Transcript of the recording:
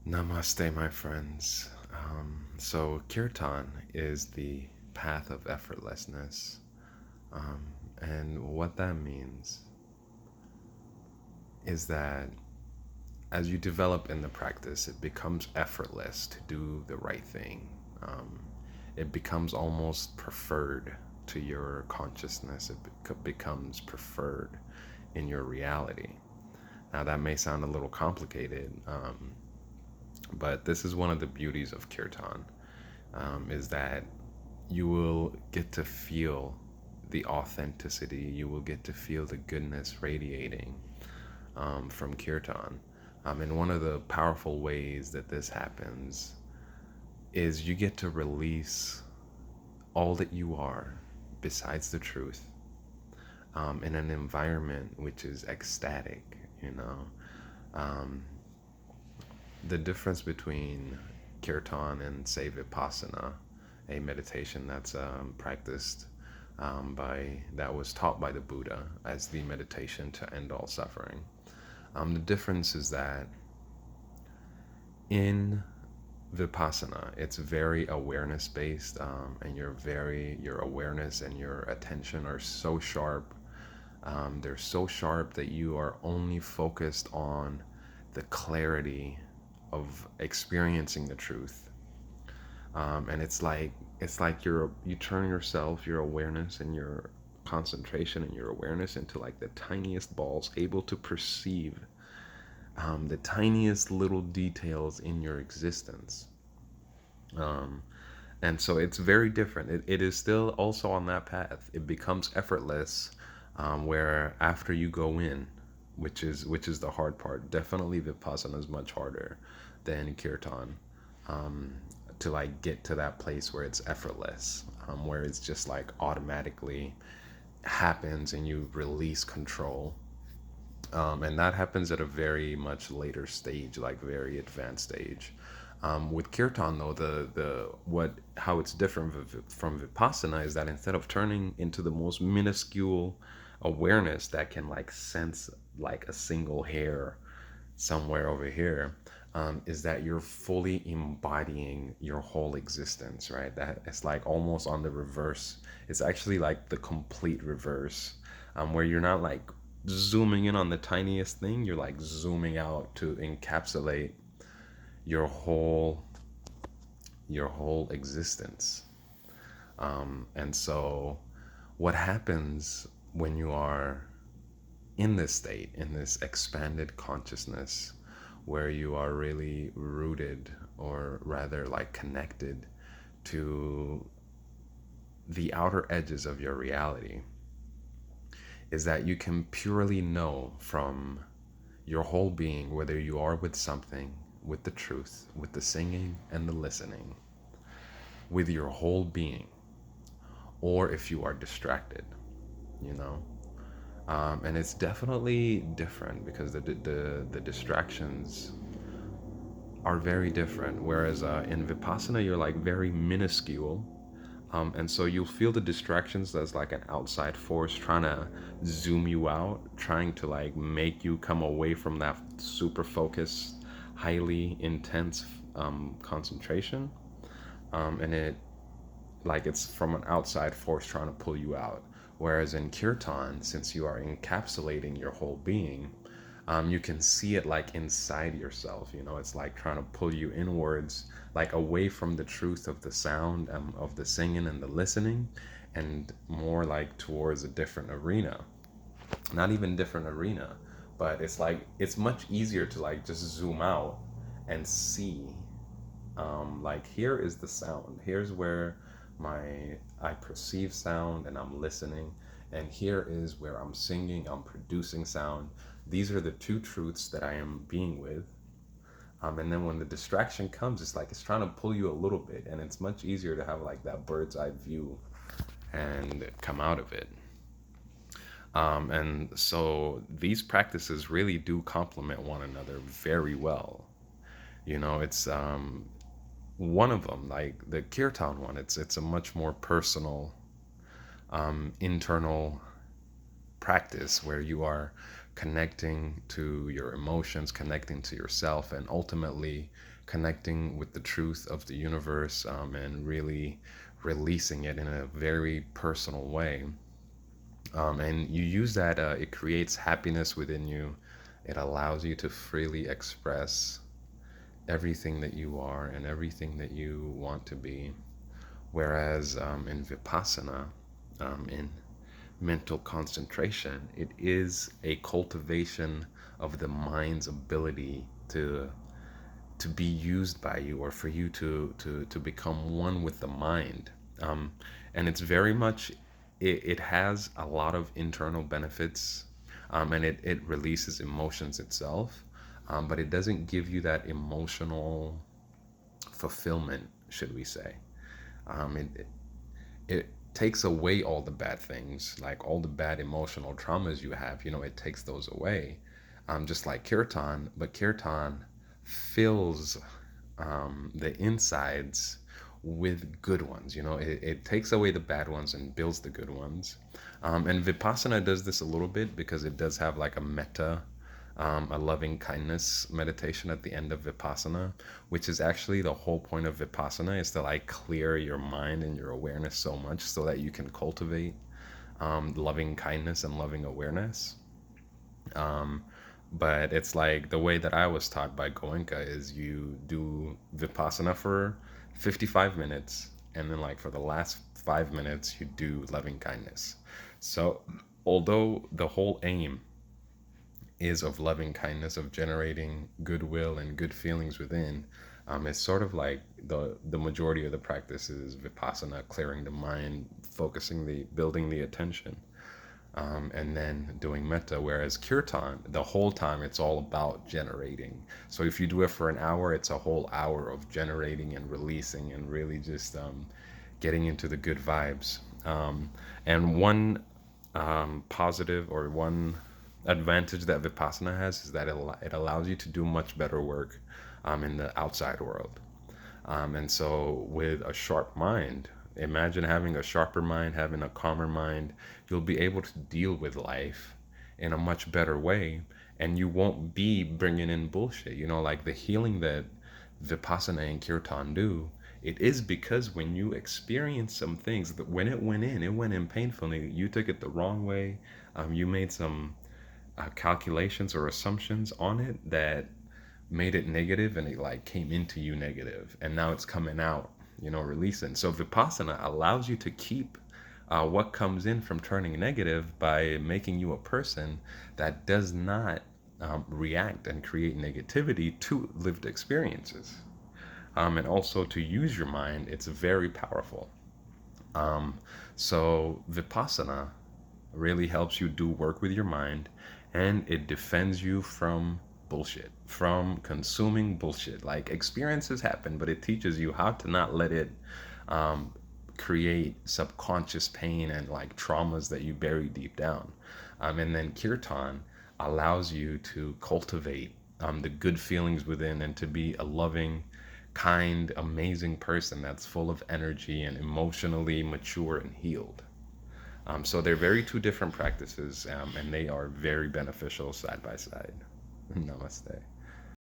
Namaste, my friends. So, kirtan is the path of effortlessness. Um, and what that means is that as you develop in the practice, it becomes effortless to do the right thing. Um, it becomes almost preferred to your consciousness, becomes preferred in your reality. Now, that may sound a little complicated, but this is one of the beauties of kirtan, is that you will get to feel the authenticity, you will get to feel the goodness radiating from kirtan. And one of the powerful ways that this happens is you get to release all that you are besides the truth in an environment which is ecstatic, you know. Um, the difference between kirtan and, say, vippasana, a meditation that's practiced that was taught by the Buddha as the meditation to end all suffering. The difference is that in vipassana, it's very awareness based, and your awareness and your attention are so sharp. They're so sharp that you are only focused on the clarity of experiencing the truth. And it's like you turn yourself, your awareness and your concentration and your awareness into like the tiniest balls, able to perceive the tiniest little details in your existence. Um, and so it's very different. It is still also on that path. It becomes effortless, where after you go in, which is the hard part. Definitely vipassana is much harder than kirtan. Um, to like get to that place where it's effortless, where it's just like automatically happens and you release control. And that happens at a very much later stage, like very advanced stage. With kirtan, though, the what how it's different from vipassana is that instead of turning into the most minuscule awareness that can like sense like a single hair somewhere over here, is that you're fully embodying your whole existence, right? That it's like almost on the reverse. It's actually like the complete reverse, where you're not like zooming in on the tiniest thing, you're like zooming out to encapsulate your whole your whole existence. And so what happens when you are in this state, in this expanded consciousness, where you are really rooted, or rather like connected to the outer edges of your reality, is that you can purely know from your whole being whether you are with something, with the truth, with the singing and the listening, with your whole being, or if you are distracted, you know. And it's definitely different because the distractions are very different. Whereas in vipassana, you're like very minuscule, and so you'll feel the distractions as like an outside force trying to zoom you out, trying to like make you come away from that super focused, highly intense concentration. And it's from an outside force trying to pull you out. Whereas in kirtan, since you are encapsulating your whole being, you can see it like inside yourself. You know, it's like trying to pull you inwards, like away from the truth of the sound, of the singing and the listening, and more like towards a different arena. Not even different arena, but it's like it's much easier to like just zoom out and see, like here is the sound, here's where my I perceive sound and I'm listening, and here is where I'm singing, I'm producing sound. These are the two truths that I am being with. And then when the distraction comes, it's like it's trying to pull you a little bit, and it's much easier to have like that bird's eye view and come out of it. And so these practices really do complement one another very well. You know, it's one of them, like the kirtan one, it's a much more personal, internal practice where you are connecting to your emotions, connecting to yourself, and ultimately connecting with the truth of the universe, and really releasing it in a very personal way. And you use that, it creates happiness within you. It allows you to freely express everything that you are and everything that you want to be. Whereas in Vipassana, in mental concentration, it is a cultivation of the mind's ability to be used by you, or for you to become one with the mind. Um, and it's very much, it has a lot of internal benefits, and it releases emotions itself, but it doesn't give you that emotional fulfillment, should we say. It takes away all the bad things, like all the bad emotional traumas you have, it takes those away. Just like kirtan, but kirtan fills the insides with good ones. It takes away the bad ones and builds the good ones. And Vipassana does this a little bit because it does have like a metta, a loving kindness meditation at the end of Vipassana, which is actually the whole point of Vipassana, is to like clear your mind and your awareness so much so that you can cultivate loving kindness and loving awareness. Um, but it's like the way that I was taught by Goenka is you do Vipassana for 55 minutes, and then like for the last 5 minutes, you do loving kindness. So, although the whole aim is of loving kindness, of generating goodwill and good feelings within, it's sort of like the majority of the practice is Vipassana, clearing the mind, focusing the building the attention, and then doing metta. Whereas kirtan, the whole time it's all about generating. So if you do it for an hour, it's a whole hour of generating and releasing and really just getting into the good vibes. And one positive, or one advantage that Vipassana has, is that it allows you to do much better work in the outside world. And so, with a sharp mind, imagine having a sharper mind, having a calmer mind, you'll be able to deal with life in a much better way. And you won't be bringing in bullshit. Like the healing that Vipassana and Kirtan do, it is because when you experience some things, that when it went in painfully, you took it the wrong way, you made some calculations or assumptions on it that made it negative, and it like came into you negative, and now it's coming out, releasing. So Vipassana allows you to keep what comes in from turning negative by making you a person that does not react and create negativity to lived experiences. And also to use your mind, it's very powerful. Um, so Vipassana really helps you do work with your mind, and it defends you from bullshit, from consuming bullshit. Like experiences happen, but it teaches you how to not let it um, create subconscious pain and like traumas that you bury deep down. And then kirtan allows you to cultivate the good feelings within, and to be a loving, kind, amazing person that's full of energy and emotionally mature and healed. So they're very two different practices, and they are very beneficial side by side. Namaste.